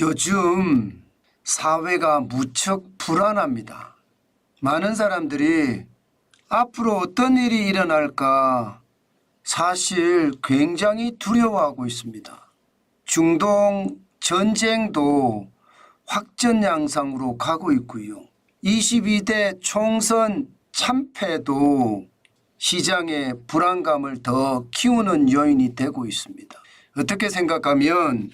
요즘 사회가 무척 불안합니다. 많은 사람들이 앞으로 어떤 일이 일어날까 사실 굉장히 두려워하고 있습니다. 중동 전쟁도 확전 양상으로 가고 있고요. 22대 총선 참패도 시장의 불안감을 더 키우는 요인이 되고 있습니다. 어떻게 생각하면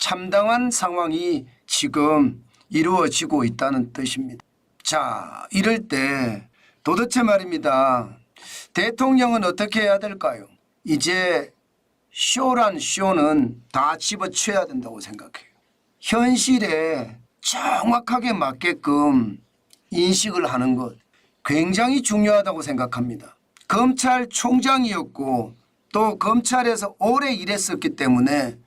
참담한 상황이 지금 이루어지고 있다는 뜻입니다. 자, 이럴 때 도대체 말입니다. 대통령은 어떻게 해야 될까요? 이제 쇼란 쇼는 다 집어쳐야 된다고 생각해요. 현실에 정확하게 맞게끔 인식을 하는 것 굉장히 중요하다고 생각합니다. 검찰총장이었고 또 검찰에서 오래 일했었기 때문에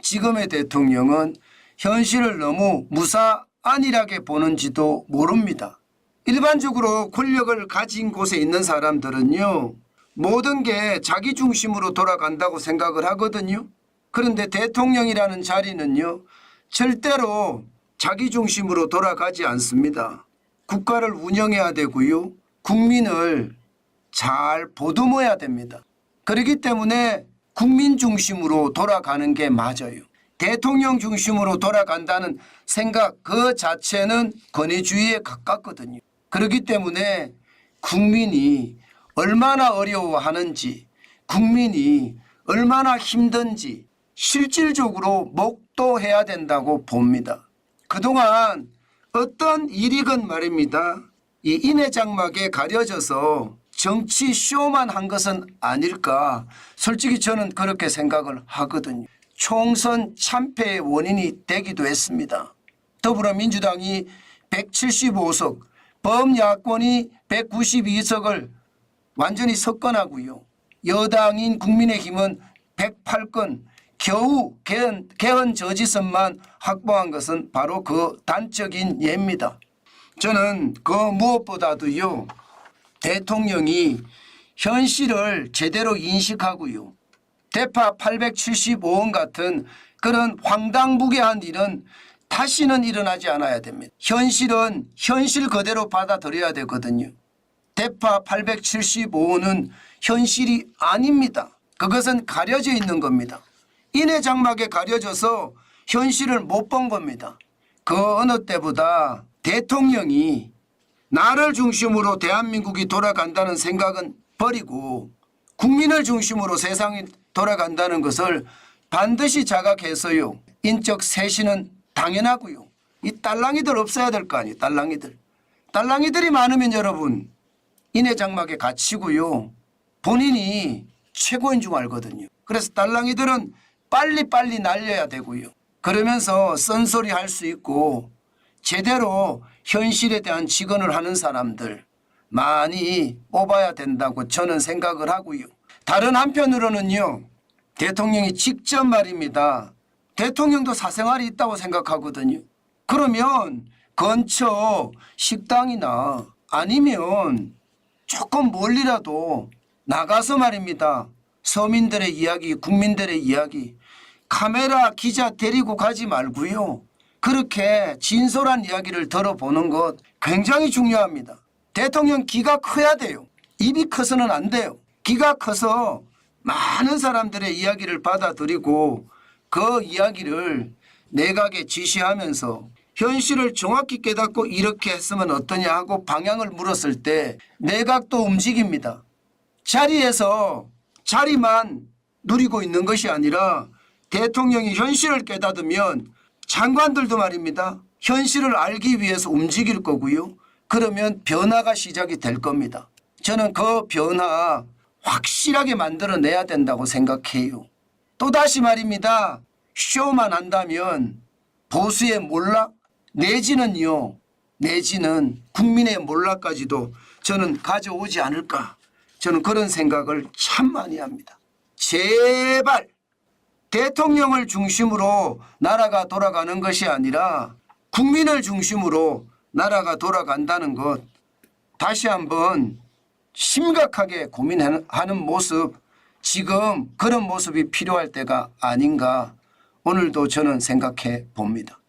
지금의 대통령은 현실을 너무 무사안일하게 보는지도 모릅니다. 일반적으로 권력을 가진 곳에 있는 사람들은요, 모든 게 자기 중심으로 돌아간다고 생각을 하거든요. 그런데 대통령이라는 자리는요, 절대로 자기 중심으로 돌아가지 않습니다. 국가를 운영해야 되고요, 국민을 잘 보듬어야 됩니다. 그렇기 때문에 국민 중심으로 돌아가는 게 맞아요. 대통령 중심으로 돌아간다는 생각 그 자체는 권위주의에 가깝거든요. 그렇기 때문에 국민이 얼마나 어려워하는지, 국민이 얼마나 힘든지 실질적으로 목도해야 된다고 봅니다. 그동안 어떤 일이건 말입니다. 이 인해장막에 가려져서 정치 쇼만 한 것은 아닐까, 솔직히 저는 그렇게 생각을 하거든요. 총선 참패의 원인이 되기도 했습니다. 더불어민주당이 175석, 범야권이 192석을 완전히 석권하고요. 여당인 국민의힘은 108건, 겨우 개헌 저지선만 확보한 것은 바로 그 단적인 예입니다. 저는 그 무엇보다도요, 대통령이 현실을 제대로 인식하고요, 대파 875원 같은 그런 황당무계한 일은 다시는 일어나지 않아야 됩니다. 현실은 현실 그대로 받아들여야 되거든요. 대파 875원은 현실이 아닙니다. 그것은 가려져 있는 겁니다. 인해장막에 가려져서 현실을 못 본 겁니다. 그 어느 때보다 대통령이 나를 중심으로 대한민국이 돌아간다는 생각은 버리고 국민을 중심으로 세상이 돌아간다는 것을 반드시 자각해서요, 인적 쇄신은 당연하고요. 이 딸랑이들 없어야 될 거 아니에요. 딸랑이들이 많으면 여러분 인해장막에 갇히고요, 본인이 최고인 줄 알거든요. 그래서 딸랑이들은 빨리빨리 날려야 되고요. 그러면서 쓴소리 할 수 있고 제대로 현실에 대한 직언을 하는 사람들 많이 뽑아야 된다고 저는 생각을 하고요. 다른 한편으로는요, 대통령이 직접 말입니다. 대통령도 사생활이 있다고 생각하거든요. 그러면 근처 식당이나 아니면 조금 멀리라도 나가서 말입니다. 서민들의 이야기, 국민들의 이야기, 카메라 기자 데리고 가지 말고요, 그렇게 진솔한 이야기를 들어보는 것 굉장히 중요합니다. 대통령 귀가 커야 돼요. 입이 커서는 안 돼요. 귀가 커서 많은 사람들의 이야기를 받아들이고 그 이야기를 내각에 지시하면서 현실을 정확히 깨닫고 이렇게 했으면 어떠냐 하고 방향을 물었을 때 내각도 움직입니다. 자리에서 자리만 누리고 있는 것이 아니라 대통령이 현실을 깨닫으면 장관들도 말입니다. 현실을 알기 위해서 움직일 거고요. 그러면 변화가 시작이 될 겁니다. 저는 그 변화 확실하게 만들어내야 된다고 생각해요. 또다시 말입니다. 쇼만 한다면 보수의 몰락 내지는 국민의 몰락까지도 저는 가져오지 않을까, 저는 그런 생각을 참 많이 합니다. 제발 대통령을 중심으로 나라가 돌아가는 것이 아니라 국민을 중심으로 나라가 돌아간다는 것 다시 한번 심각하게 고민하는 모습, 지금 그런 모습이 필요할 때가 아닌가 오늘도 저는 생각해 봅니다.